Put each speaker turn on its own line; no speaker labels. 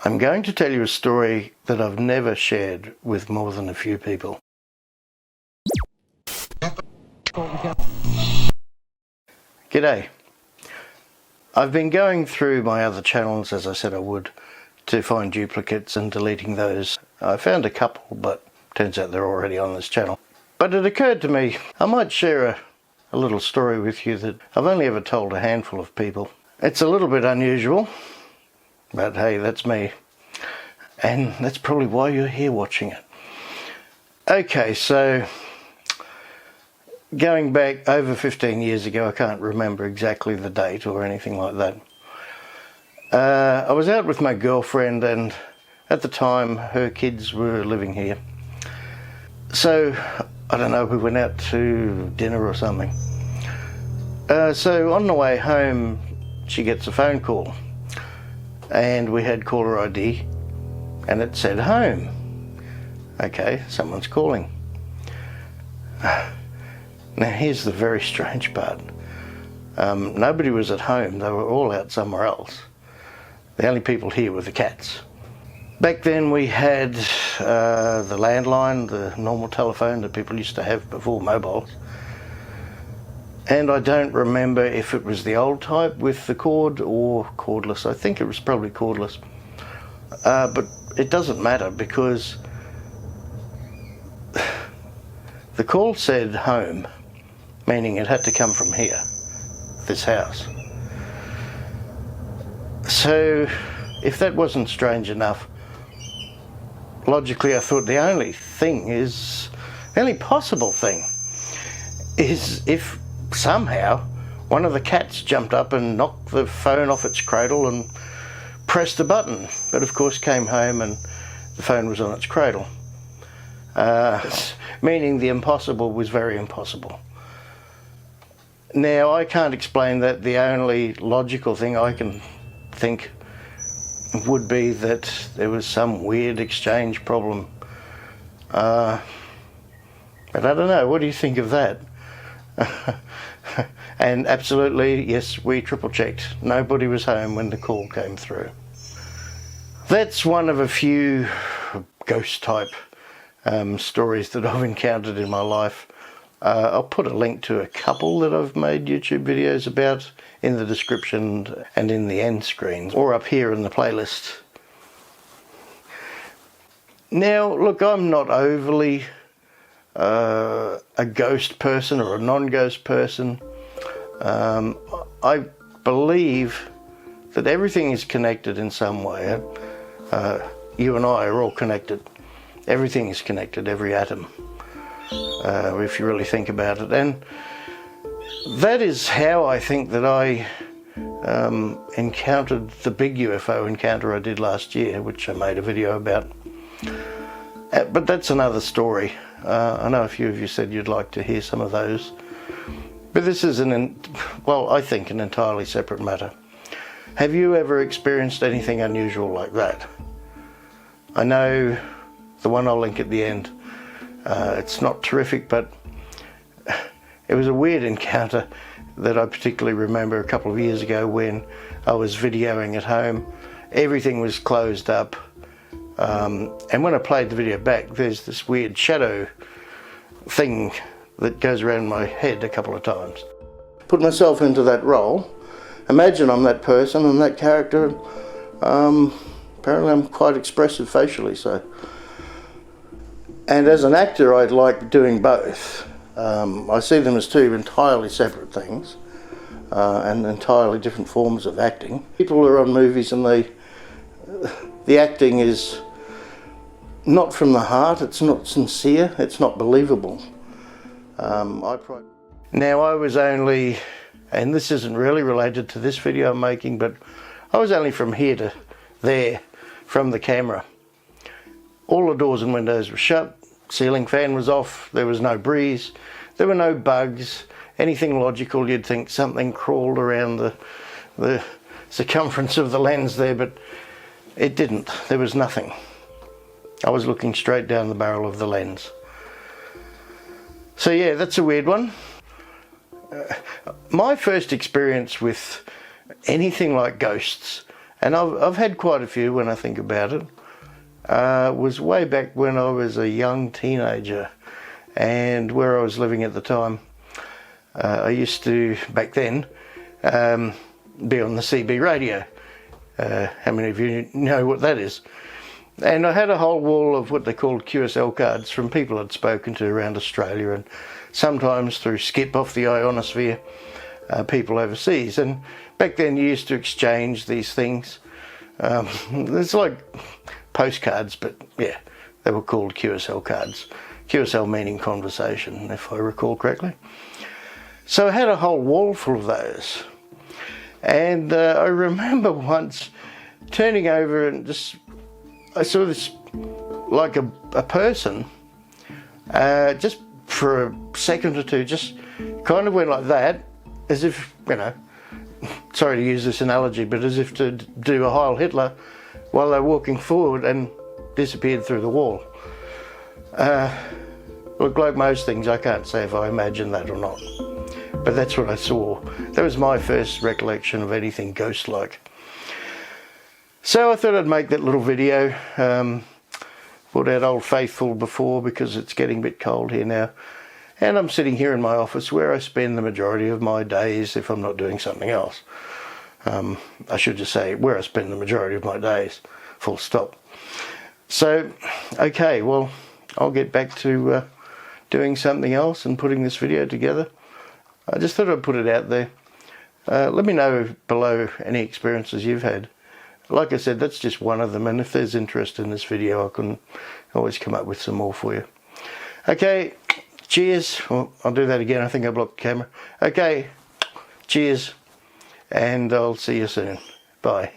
I'm going to tell you a story that I've never shared with more than a few people. G'day. I've been going through my other channels, as I said I would, to find duplicates and deleting those. I found a couple, but turns out they're already on this channel. But it occurred to me I might share a little story with you that I've only ever told a handful of people. It's a little bit unusual, but hey, that's me. And that's probably why you're here watching it. Okay, so going back over 15 years ago, I can't remember exactly the date or anything like that. I was out with my girlfriend, and at the time her kids were living here. So, I don't know, we went out to dinner or something. So on the way home, she gets a phone call, and we had caller ID, and it said home. Okay, someone's calling. Now here's the very strange part. Nobody was at home, they were all out somewhere else. The only people here were the cats. Back then we had the landline, the normal telephone that people used to have before mobiles. And I don't remember if it was the old type with the cord or cordless. I think it was probably cordless. But it doesn't matter, because the call said home, meaning it had to come from here, this house. So if that wasn't strange enough, logically I thought the only possible thing is if somehow one of the cats jumped up and knocked the phone off its cradle and pressed the button, but of course came home and the phone was on its cradle. Meaning the impossible was very impossible. Now I can't explain that. The only logical thing I can think would be that there was some weird exchange problem. But I don't know, what do you think of that? And absolutely, yes, we triple checked. Nobody was home when the call came through. That's one of a few ghost type stories that I've encountered in my life. I'll put a link to a couple that I've made YouTube videos about in the description and in the end screens, or up here in the playlist. Now, look, I'm not overly a ghost person or a non-ghost person. I believe that everything is connected in some way. You and I are all connected. Everything is connected, every atom, if you really think about it. And that is how I think that I encountered the big UFO encounter I did last year, which I made a video about. But that's another story. I know a few of you said you'd like to hear some of those. But this is I think an entirely separate matter. Have you ever experienced anything unusual like that? I know the one I'll link at the end. It's not terrific, but it was a weird encounter that I particularly remember a couple of years ago when I was videoing at home. Everything was closed up. And when I played the video back, there's this weird shadow thing that goes around my head a couple of times. Put myself into that role. Imagine I'm that person and that character. Apparently I'm quite expressive facially, so. And as an actor, I'd like doing both. I see them as two entirely separate things, and entirely different forms of acting. People are on movies and the acting is not from the heart, it's not sincere, it's not believable. Now I was only, and this isn't really related to this video I'm making, but I was only from here to there from the camera. All the doors and windows were shut, ceiling fan was off, there was no breeze, there were no bugs, anything logical. You'd think something crawled around the circumference of the lens there, but it didn't. There was nothing. I was looking straight down the barrel of the lens. So yeah, that's a weird one. My first experience with anything like ghosts and I've had quite a few when I think about it. Was way back when I was a young teenager, and where I was living at the time, I used to, back then, be on the CB radio. How many of you know what that is? And I had a whole wall of what they called QSL cards from people I'd spoken to around Australia, and sometimes through Skip off the ionosphere, people overseas. And back then you used to exchange these things. It's like postcards, but yeah, they were called QSL cards. QSL meaning conversation, if I recall correctly. So I had a whole wall full of those. And I remember once turning over and I saw this, like a person, just for a second or two, just kind of went like that, as if, you know, sorry to use this analogy, but as if to do a Heil Hitler while they're walking forward, and disappeared through the wall. Look, like most things, I can't say if I imagined that or not, but that's what I saw. That was my first recollection of anything ghost-like. So I thought I'd make that little video. Brought out Old Faithful before because it's getting a bit cold here now. And I'm sitting here in my office where I spend the majority of my days if I'm not doing something else. I should just say where I spend the majority of my days, full stop. So, okay, well, I'll get back to doing something else and putting this video together. I just thought I'd put it out there. Let me know below any experiences you've had. Like I said, that's just one of them, and if there's interest in this video, I can always come up with some more for you. Okay, cheers. Well, I'll do that again. I think I blocked the camera. Okay, cheers, and I'll see you soon. Bye.